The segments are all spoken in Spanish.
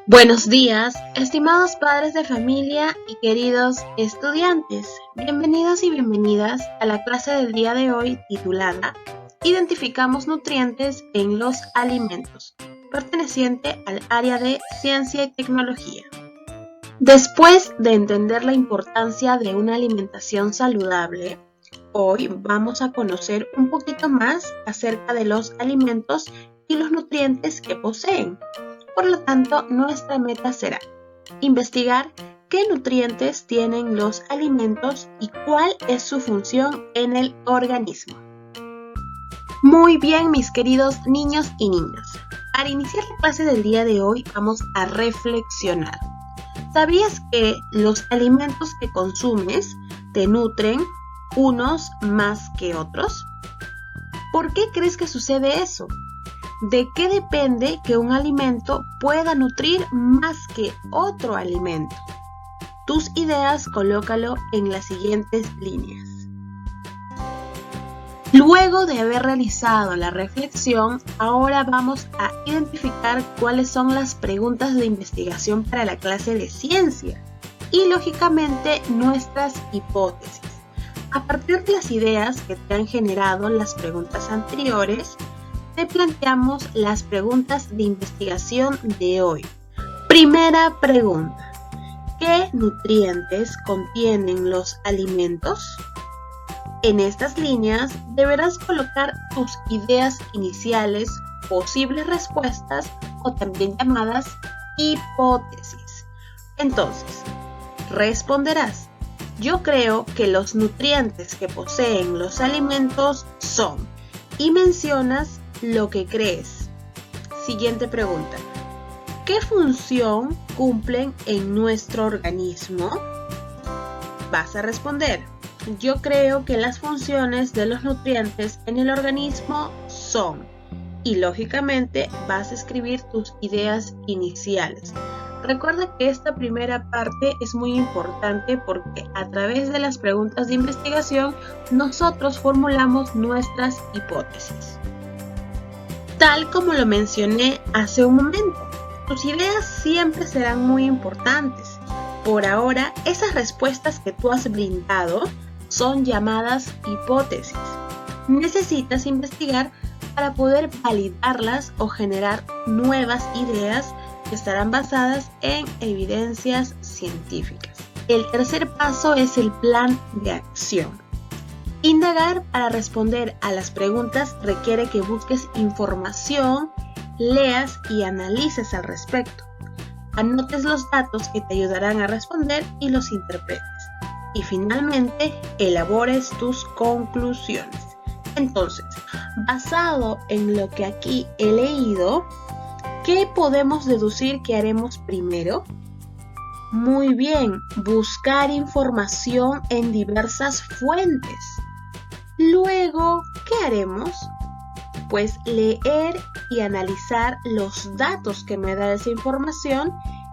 Buenos días, estimados padres de familia y queridos estudiantes. Bienvenidos y bienvenidas a la clase del día de hoy titulada Identificamos nutrientes en los alimentos, perteneciente al área de Ciencia y Tecnología. Después de entender la importancia de una alimentación saludable, hoy vamos a conocer un poquito más acerca de los alimentos y los nutrientes que poseen. Por lo tanto, nuestra meta será investigar qué nutrientes tienen los alimentos y cuál es su función en el organismo. Muy bien, mis queridos niños y niñas. Para iniciar la clase del día de hoy vamos a reflexionar. ¿Sabías que los alimentos que consumes te nutren unos más que otros? ¿Por qué crees que sucede eso? ¿De qué depende que un alimento pueda nutrir más que otro alimento? Tus ideas colócalo en las siguientes líneas. Luego de haber realizado la reflexión, ahora vamos a identificar cuáles son las preguntas de investigación para la clase de ciencia y, lógicamente, nuestras hipótesis. A partir de las ideas que te han generado las preguntas anteriores, te planteamos las preguntas de investigación de hoy. Primera pregunta: ¿qué nutrientes contienen los alimentos? En estas líneas deberás colocar tus ideas iniciales, posibles respuestas o también llamadas hipótesis. Entonces, responderás: yo creo que los nutrientes que poseen los alimentos son, y mencionas lo que crees. Siguiente pregunta: ¿qué función cumplen en nuestro organismo? Vas a responder: yo creo que las funciones de los nutrientes en el organismo son, y lógicamente vas a escribir tus ideas iniciales. Recuerda que esta primera parte es muy importante porque a través de las preguntas de investigación nosotros formulamos nuestras hipótesis. Tal como lo mencioné hace un momento, tus ideas siempre serán muy importantes. Por ahora, esas respuestas que tú has brindado son llamadas hipótesis. Necesitas investigar para poder validarlas o generar nuevas ideas que estarán basadas en evidencias científicas. El tercer paso es el plan de acción. Indagar para responder a las preguntas requiere que busques información, leas y analices al respecto. Anotes los datos que te ayudarán a responder y los interpretes. Y finalmente, elabores tus conclusiones. Entonces, basado en lo que aquí he leído, ¿qué podemos deducir que haremos primero? Muy bien, buscar información en diversas fuentes. Luego, ¿qué haremos? Pues leer y analizar los datos que me da esa información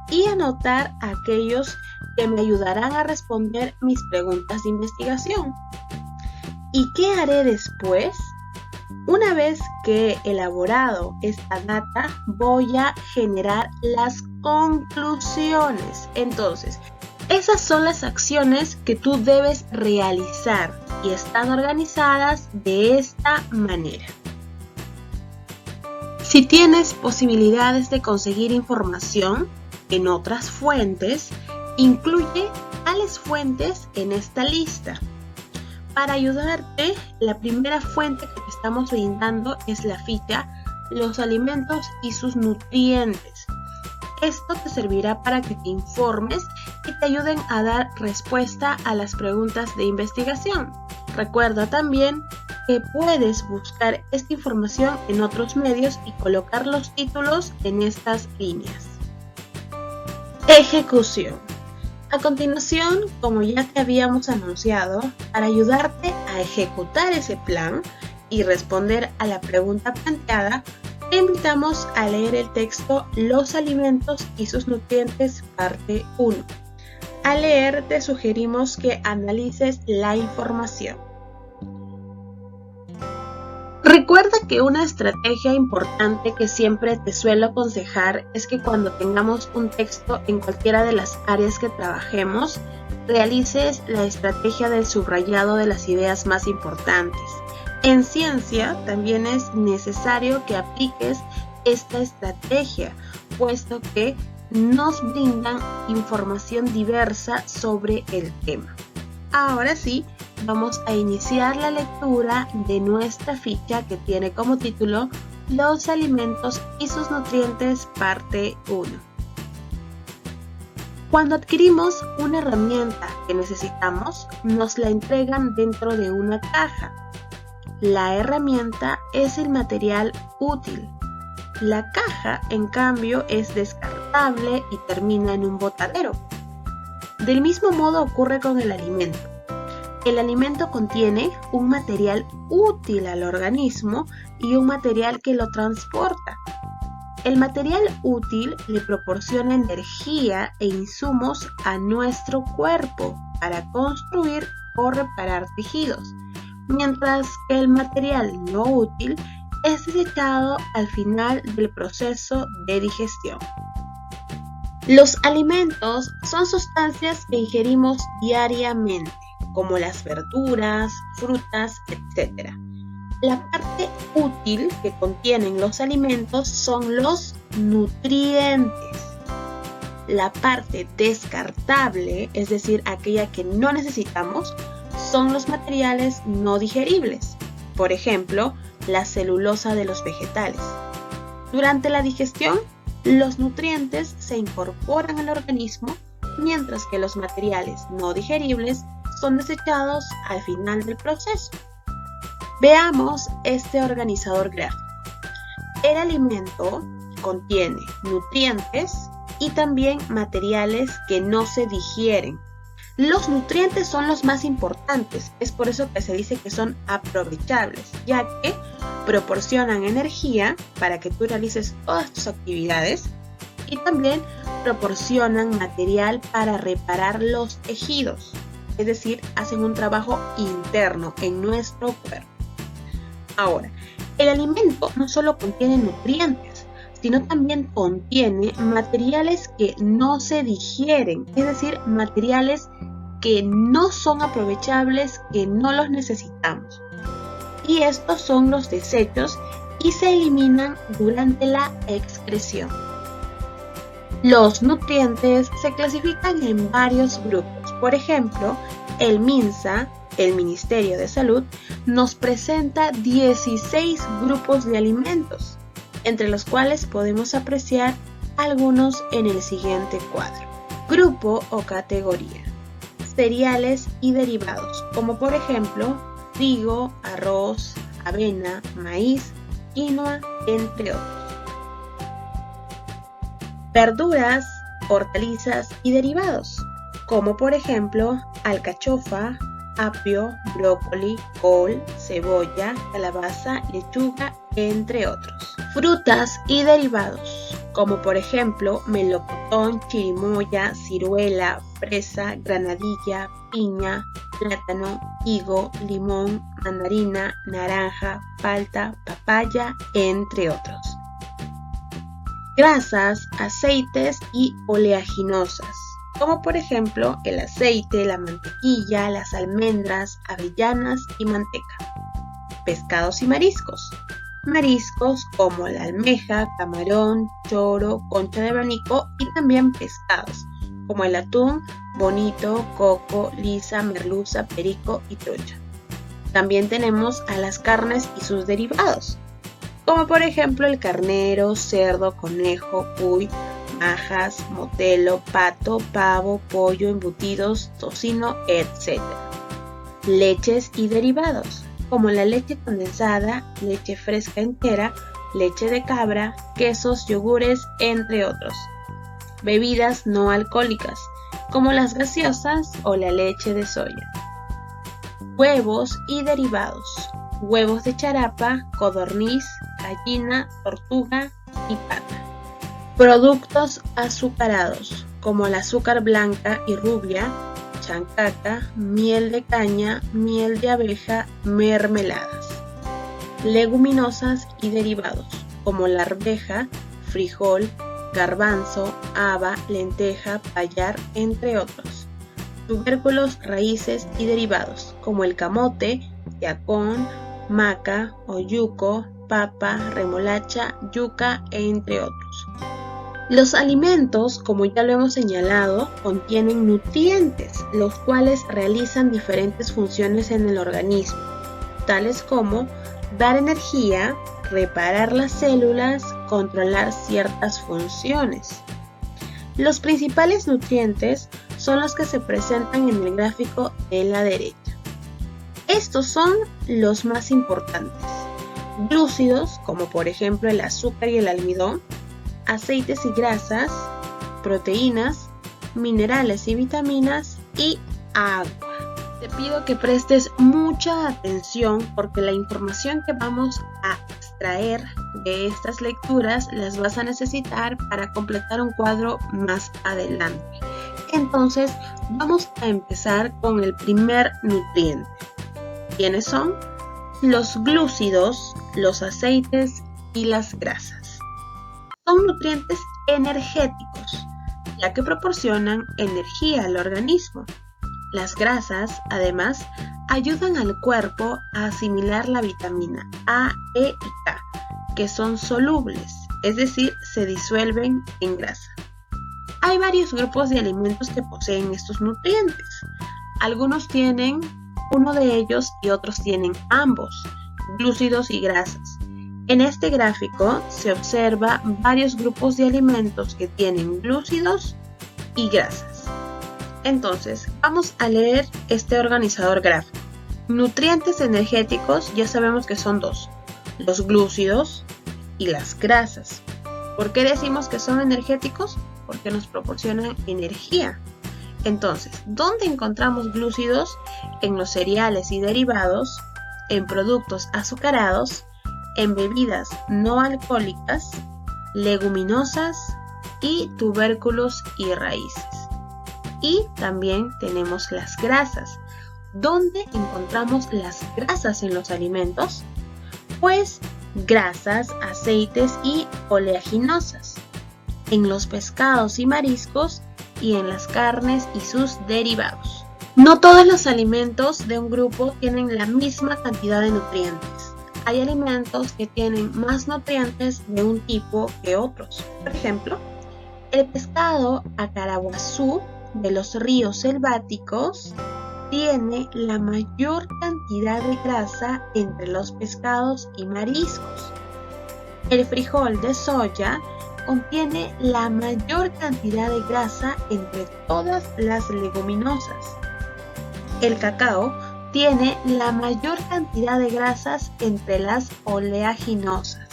y anotar aquellos que me ayudarán a responder mis preguntas de investigación. ¿Y qué haré después? Una vez que he elaborado esta data, voy a generar las conclusiones. Entonces, esas son las acciones que tú debes realizar y están organizadas de esta manera. Si tienes posibilidades de conseguir información en otras fuentes, incluye tales fuentes en esta lista. Para ayudarte, la primera fuente que te estamos brindando es la ficha Los alimentos y sus nutrientes. Esto te servirá para que te informes y te ayuden a dar respuesta a las preguntas de investigación. Recuerda también que puedes buscar esta información en otros medios y colocar los títulos en estas líneas. Ejecución. A continuación, como ya te habíamos anunciado, para ayudarte a ejecutar ese plan y responder a la pregunta planteada, te invitamos a leer el texto Los alimentos y sus nutrientes, parte 1. Al leer, te sugerimos que analices la información. Recuerda que una estrategia importante que siempre te suelo aconsejar es que cuando tengamos un texto en cualquiera de las áreas que trabajemos, realices la estrategia del subrayado de las ideas más importantes. En ciencia también es necesario que apliques esta estrategia, puesto que nos brindan información diversa sobre el tema. Ahora sí, vamos a iniciar la lectura de nuestra ficha que tiene como título Los alimentos y sus nutrientes, parte 1. Cuando adquirimos una herramienta que necesitamos, nos la entregan dentro de una caja. La herramienta es el material útil. La caja, en cambio, es descartable y termina en un botadero. Del mismo modo ocurre con el alimento. El alimento contiene un material útil al organismo y un material que lo transporta. El material útil le proporciona energía e insumos a nuestro cuerpo para construir o reparar tejidos, mientras que el material no útil es desechado al final del proceso de digestión. Los alimentos son sustancias que ingerimos diariamente, como las verduras, frutas, etc. La parte útil que contienen los alimentos son los nutrientes. La parte descartable, es decir, aquella que no necesitamos, son los materiales no digeribles. Por ejemplo, la celulosa de los vegetales. Durante la digestión, los nutrientes se incorporan al organismo, mientras que los materiales no digeribles son desechados al final del proceso. Veamos este organizador gráfico. El alimento contiene nutrientes y también materiales que no se digieren. Los nutrientes son los más importantes, es por eso que se dice que son aprovechables, ya que proporcionan energía para que tú realices todas tus actividades y también proporcionan material para reparar los tejidos, es decir, hacen un trabajo interno en nuestro cuerpo. Ahora, el alimento no solo contiene nutrientes, sino también contiene materiales que no se digieren, es decir, materiales que no son aprovechables, que no los necesitamos. Y estos son los desechos y se eliminan durante la excreción. Los nutrientes se clasifican en varios grupos. Por ejemplo, el MINSA, el Ministerio de Salud, nos presenta 16 grupos de alimentos, entre los cuales podemos apreciar algunos en el siguiente cuadro. Grupo o categoría: cereales y derivados, como por ejemplo trigo, arroz, avena, maíz, quinoa, entre otros. Verduras, hortalizas y derivados, como por ejemplo alcachofa, apio, brócoli, col, cebolla, calabaza, lechuga, entre otros. Frutas y derivados, como por ejemplo melocotón, chirimoya, ciruela, fresa, granadilla, piña, plátano, higo, limón, mandarina, naranja, palta, papaya, entre otros. Grasas, aceites y oleaginosas, como por ejemplo el aceite, la mantequilla, las almendras, avellanas y manteca. Pescados y mariscos. Mariscos como la almeja, camarón, choro, concha de abanico y también pescados como el atún, bonito, coco, lisa, merluza, perico y trucha. También tenemos a las carnes y sus derivados, como por ejemplo el carnero, cerdo, conejo, cuy, majas, motelo, pato, pavo, pollo, embutidos, tocino, etc. Leches y derivados, como la leche condensada, leche fresca entera, leche de cabra, quesos, yogures, entre otros. Bebidas no alcohólicas, como las gaseosas o la leche de soya. Huevos y derivados, huevos de charapa, codorniz, gallina, tortuga y pata. Productos azucarados, como el azúcar blanca y rubia, chancaca, miel de caña, miel de abeja, mermeladas. leguminosas y derivados, como la arveja, frijol, garbanzo, haba, lenteja, payar, entre otros. Tubérculos, raíces y derivados, como el camote, yacón, maca, oyuco, papa, remolacha, yuca, entre otros. Los alimentos, como ya lo hemos señalado, contienen nutrientes, los cuales realizan diferentes funciones en el organismo, tales como dar energía, reparar las células, controlar ciertas funciones. Los principales nutrientes son los que se presentan en el gráfico de la derecha. Estos son los más importantes: glúcidos, como por ejemplo el azúcar y el almidón, aceites y grasas, proteínas, minerales y vitaminas y agua. Te pido que prestes mucha atención porque la información que vamos a extraer de estas lecturas las vas a necesitar para completar un cuadro más adelante. Entonces, vamos a empezar con el primer nutriente. ¿Quiénes son? Los glúcidos, los aceites y las grasas. Son nutrientes energéticos, ya que proporcionan energía al organismo. Las grasas, además, ayudan al cuerpo a asimilar la vitamina A, E y K, que son solubles, es decir, se disuelven en grasa. Hay varios grupos de alimentos que poseen estos nutrientes. Algunos tienen uno de ellos y otros tienen ambos, glúcidos y grasas. En este gráfico se observa varios grupos de alimentos que tienen glúcidos y grasas. Entonces, vamos a leer este organizador gráfico. Nutrientes energéticos ya sabemos que son dos, los glúcidos y las grasas. ¿Por qué decimos que son energéticos? Porque nos proporcionan energía. Entonces, ¿dónde encontramos glúcidos? En los cereales y derivados, en productos azucarados, en bebidas no alcohólicas, leguminosas y tubérculos y raíces. Y también tenemos las grasas. ¿Dónde encontramos las grasas en los alimentos? Pues grasas, aceites y oleaginosas. En los pescados y mariscos y en las carnes y sus derivados. No todos los alimentos de un grupo tienen la misma cantidad de nutrientes. Hay alimentos que tienen más nutrientes de un tipo que otros. Por ejemplo, el pescado acaraguazú de los ríos selváticos tiene la mayor cantidad de grasa entre los pescados y mariscos. El frijol de soya contiene la mayor cantidad de grasa entre todas las leguminosas. El cacao tiene la mayor cantidad de grasas entre las oleaginosas.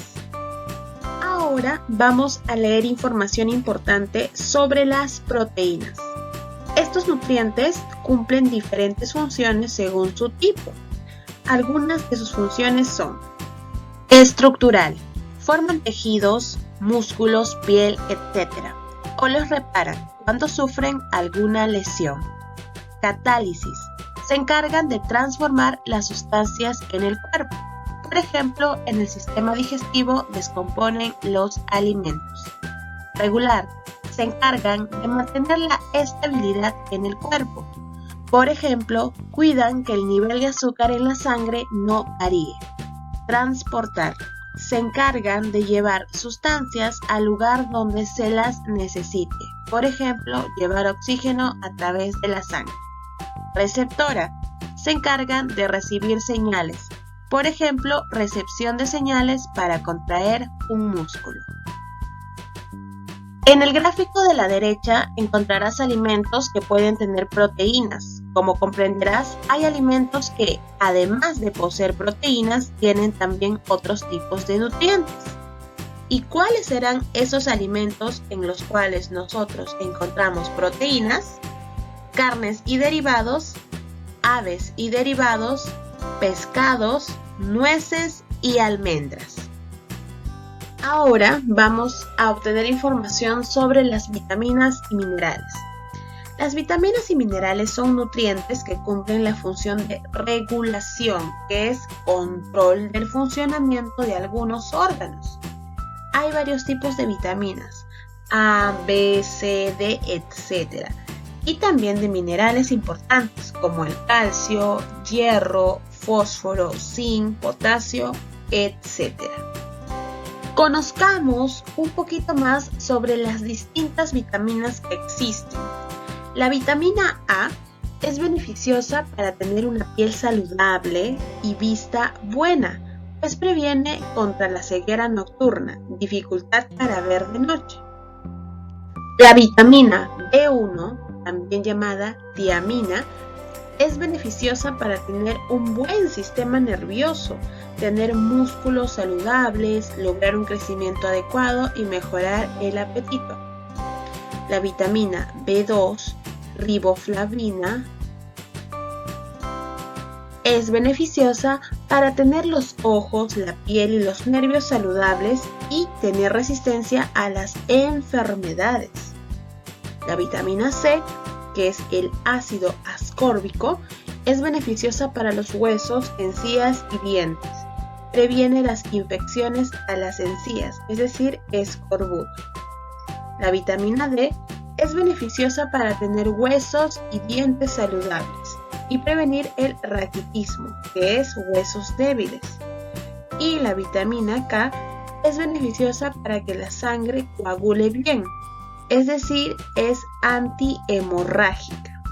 Ahora vamos a leer información importante sobre las proteínas. Estos nutrientes cumplen diferentes funciones según su tipo. Algunas de sus funciones son: estructural, forman tejidos, músculos, piel, etc. o los reparan cuando sufren alguna lesión. Catálisis, se encargan de transformar las sustancias en el cuerpo. Por ejemplo, en el sistema digestivo descomponen los alimentos. Regular, se encargan de mantener la estabilidad en el cuerpo. Por ejemplo, cuidan que el nivel de azúcar en la sangre no varíe. Transportar, se encargan de llevar sustancias al lugar donde se las necesite. Por ejemplo, llevar oxígeno a través de la sangre. Receptora, se encargan de recibir señales. Por ejemplo, recepción de señales para contraer un músculo. En el gráfico de la derecha encontrarás alimentos que pueden tener proteínas. Como comprenderás, hay alimentos que, además de poseer proteínas, tienen también otros tipos de nutrientes. ¿Y cuáles serán esos alimentos en los cuales nosotros encontramos proteínas? Carnes y derivados, aves y derivados, pescados, nueces y almendras. Ahora vamos a obtener información sobre las vitaminas y minerales. Las vitaminas y minerales son nutrientes que cumplen la función de regulación, que es control del funcionamiento de algunos órganos. Hay varios tipos de vitaminas, A, B, C, D, etc. Y también de minerales importantes como el calcio, hierro, fósforo, zinc, potasio, etc. Conozcamos un poquito más sobre las distintas vitaminas que existen. La vitamina A es beneficiosa para tener una piel saludable y vista buena, pues previene contra la ceguera nocturna, dificultad para ver de noche. La vitamina B1, también llamada tiamina, es beneficiosa para tener un buen sistema nervioso, tener músculos saludables, lograr un crecimiento adecuado y mejorar el apetito. La vitamina B2, riboflavina, es beneficiosa para tener los ojos, la piel y los nervios saludables y tener resistencia a las enfermedades. La vitamina C, que es el ácido ascórbico, es beneficiosa para los huesos, encías y dientes. Previene las infecciones a las encías, es decir, escorbuto. La vitamina D es beneficiosa para tener huesos y dientes saludables y prevenir el raquitismo, que es huesos débiles. Y la vitamina K es beneficiosa para que la sangre coagule bien, es decir, es antihemorrágica.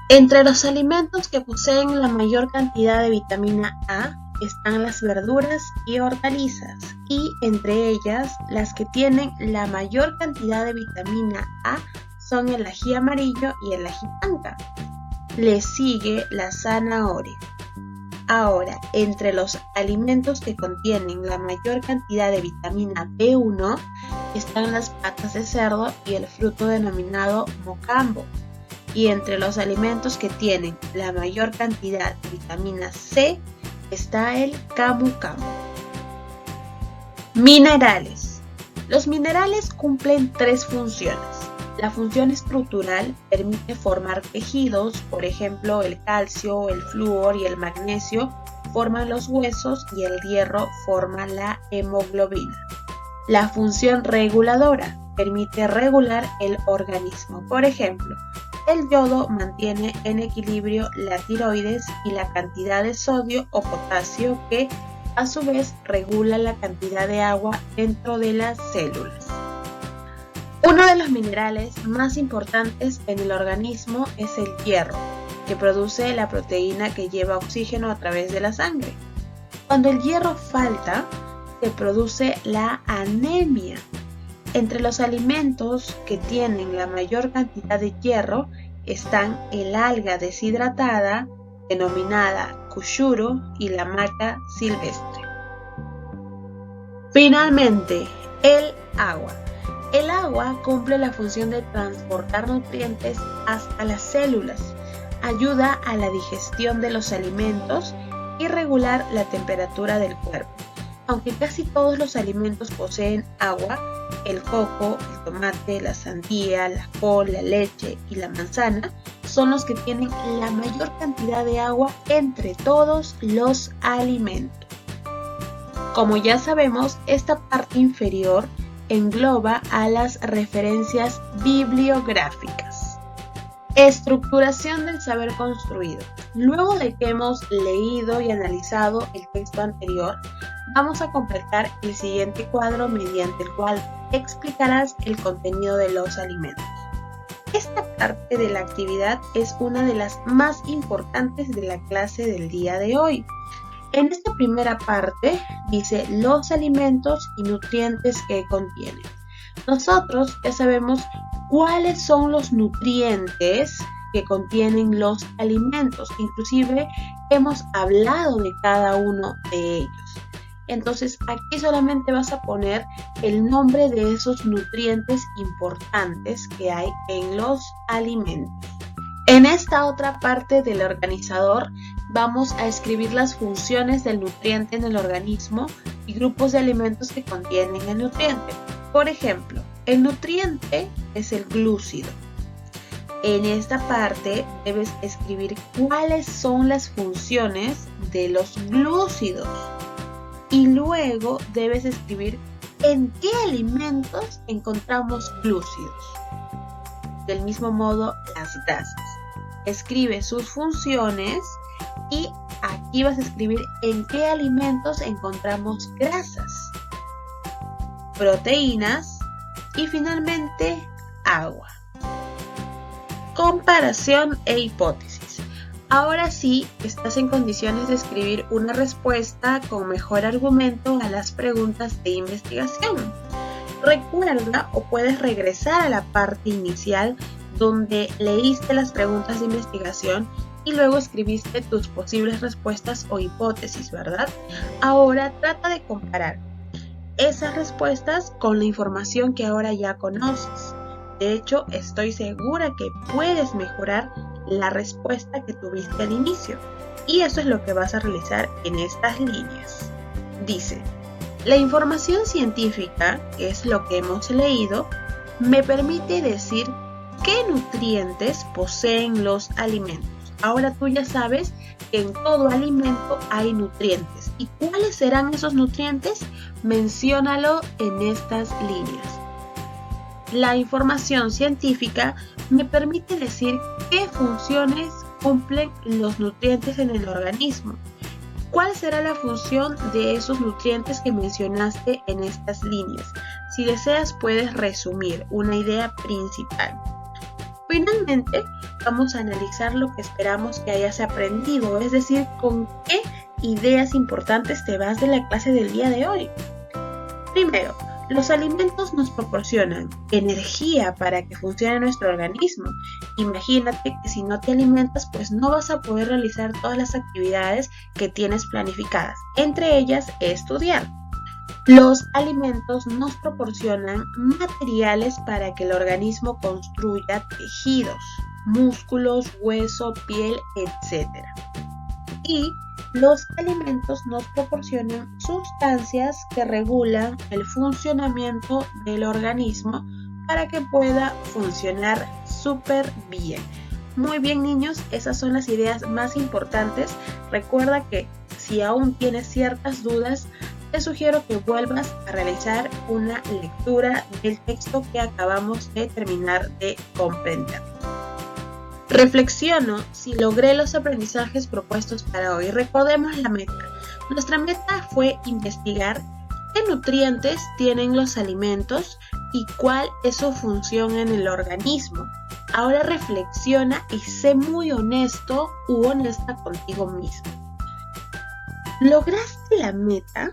Entre los alimentos que poseen la mayor cantidad de vitamina A están las verduras y hortalizas, y entre ellas las que tienen la mayor cantidad de vitamina A son el ají amarillo y el ají panca. Le sigue la zanahoria. Ahora, entre los alimentos que contienen la mayor cantidad de vitamina B1 están las patas de cerdo y el fruto denominado mocambo. Y entre los alimentos que tienen la mayor cantidad de vitamina C está el camu camu. Minerales. Los minerales cumplen tres funciones. La función estructural permite formar tejidos, por ejemplo el calcio, el flúor y el magnesio forman los huesos y el hierro forma la hemoglobina. La función reguladora permite regular el organismo, por ejemplo, el yodo mantiene en equilibrio la tiroides y la cantidad de sodio o potasio que a su vez regula la cantidad de agua dentro de las células. Uno de los minerales más importantes en el organismo es el hierro, que produce la proteína que lleva oxígeno a través de la sangre. Cuando el hierro falta, se produce la anemia. Entre los alimentos que tienen la mayor cantidad de hierro están el alga deshidratada, denominada cushuru, y la maca silvestre. Finalmente, el agua. El agua cumple la función de transportar nutrientes hasta las células, ayuda a la digestión de los alimentos y regular la temperatura del cuerpo. Aunque casi todos los alimentos poseen agua, el coco, el tomate, la sandía, la col, la leche y la manzana son los que tienen la mayor cantidad de agua entre todos los alimentos. Como ya sabemos, esta parte inferior engloba a las referencias bibliográficas. Estructuración del saber construido. Luego de que hemos leído y analizado el texto anterior, vamos a completar el siguiente cuadro mediante el cual explicarás el contenido de los alimentos. Esta parte de la actividad es una de las más importantes de la clase del día de hoy. En esta primera parte dice los alimentos y nutrientes que contienen. Nosotros ya sabemos cuáles son los nutrientes que contienen los alimentos. Inclusive hemos hablado de cada uno de ellos. Entonces aquí solamente vas a poner el nombre de esos nutrientes importantes que hay en los alimentos. En esta otra parte del organizador vamos a escribir las funciones del nutriente en el organismo y grupos de alimentos que contienen el nutriente. Por ejemplo, el nutriente es el glúcido. En esta parte debes escribir cuáles son las funciones de los glúcidos y luego debes escribir en qué alimentos encontramos glúcidos. Del mismo modo, las grasas. Escribe sus funciones y aquí vas a escribir en qué alimentos encontramos grasas, proteínas y finalmente agua. Comparación e hipótesis. Ahora sí estás en condiciones de escribir una respuesta con mejor argumento a las preguntas de investigación. Recuerda o puedes regresar a la parte inicial donde leíste las preguntas de investigación y luego escribiste tus posibles respuestas o hipótesis, ¿verdad? Ahora trata de comparar esas respuestas con la información que ahora ya conoces. De hecho, estoy segura que puedes mejorar la respuesta que tuviste al inicio. Y eso es lo que vas a realizar en estas líneas. Dice, la información científica, que es lo que hemos leído, me permite decir qué nutrientes poseen los alimentos. Ahora tú ya sabes que en todo alimento hay nutrientes. ¿Y cuáles serán esos nutrientes? Menciónalo en estas líneas. La información científica me permite decir qué funciones cumplen los nutrientes en el organismo. ¿Cuál será la función de esos nutrientes que mencionaste en estas líneas? Si deseas, puedes resumir una idea principal. Finalmente, vamos a analizar lo que esperamos que hayas aprendido, es decir, con qué ideas importantes te vas de la clase del día de hoy. Primero, los alimentos nos proporcionan energía para que funcione nuestro organismo. Imagínate que si no te alimentas, pues no vas a poder realizar todas las actividades que tienes planificadas, entre ellas estudiar. Los alimentos nos proporcionan materiales para que el organismo construya tejidos, músculos, hueso, piel, etc. Y los alimentos nos proporcionan sustancias que regulan el funcionamiento del organismo para que pueda funcionar súper bien. Muy bien, niños, esas son las ideas más importantes. Recuerda que si aún tienes ciertas dudas, te sugiero que vuelvas a realizar una lectura del texto que acabamos de terminar de comprender. Reflexiono si logré los aprendizajes propuestos para hoy. Recordemos la meta. Nuestra meta fue investigar qué nutrientes tienen los alimentos y cuál es su función en el organismo. Ahora reflexiona y sé muy honesto u honesta contigo mismo. ¿Lograste la meta?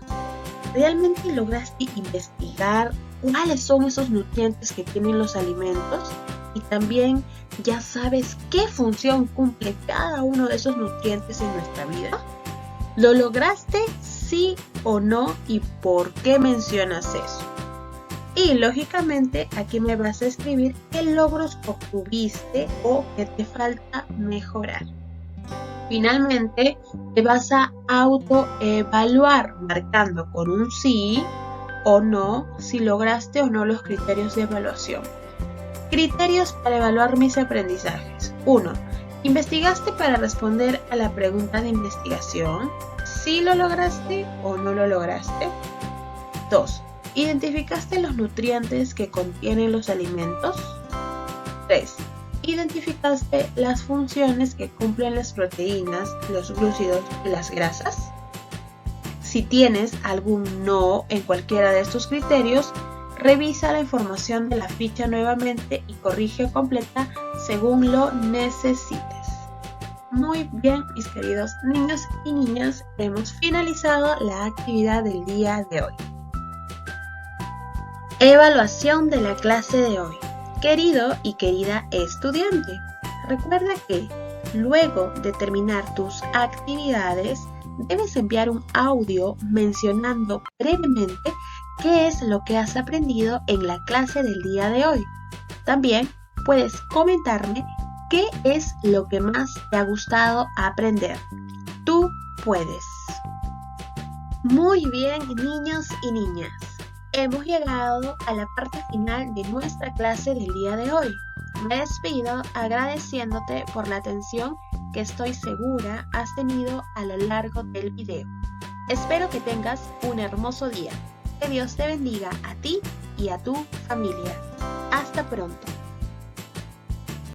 ¿Realmente lograste investigar cuáles son esos nutrientes que tienen los alimentos? Y también ya sabes qué función cumple cada uno de esos nutrientes en nuestra vida. ¿Lo lograste, sí o no? ¿Y por qué mencionas eso? Y lógicamente aquí me vas a escribir qué logros obtuviste o qué te falta mejorar. Finalmente te vas a autoevaluar marcando con un sí o no si lograste o no los criterios de evaluación. Criterios para evaluar mis aprendizajes. 1. ¿Investigaste para responder a la pregunta de investigación? ¿Sí lo lograste o no lo lograste? 2. ¿Identificaste los nutrientes que contienen los alimentos? 3. ¿Identificaste las funciones que cumplen las proteínas, los glúcidos y las grasas? Si tienes algún no en cualquiera de estos criterios, revisa la información de la ficha nuevamente y corrige o completa según lo necesites. Muy bien, mis queridos niños y niñas, hemos finalizado la actividad del día de hoy. Evaluación de la clase de hoy. Querido y querida estudiante, recuerda que luego de terminar tus actividades, debes enviar un audio mencionando brevemente qué es lo que has aprendido en la clase del día de hoy. También puedes comentarme qué es lo que más te ha gustado aprender. Tú puedes. Muy bien, niños y niñas. Hemos llegado a la parte final de nuestra clase del día de hoy. Me despido agradeciéndote por la atención que estoy segura has tenido a lo largo del video. Espero que tengas un hermoso día. Que Dios te bendiga a ti y a tu familia. Hasta pronto.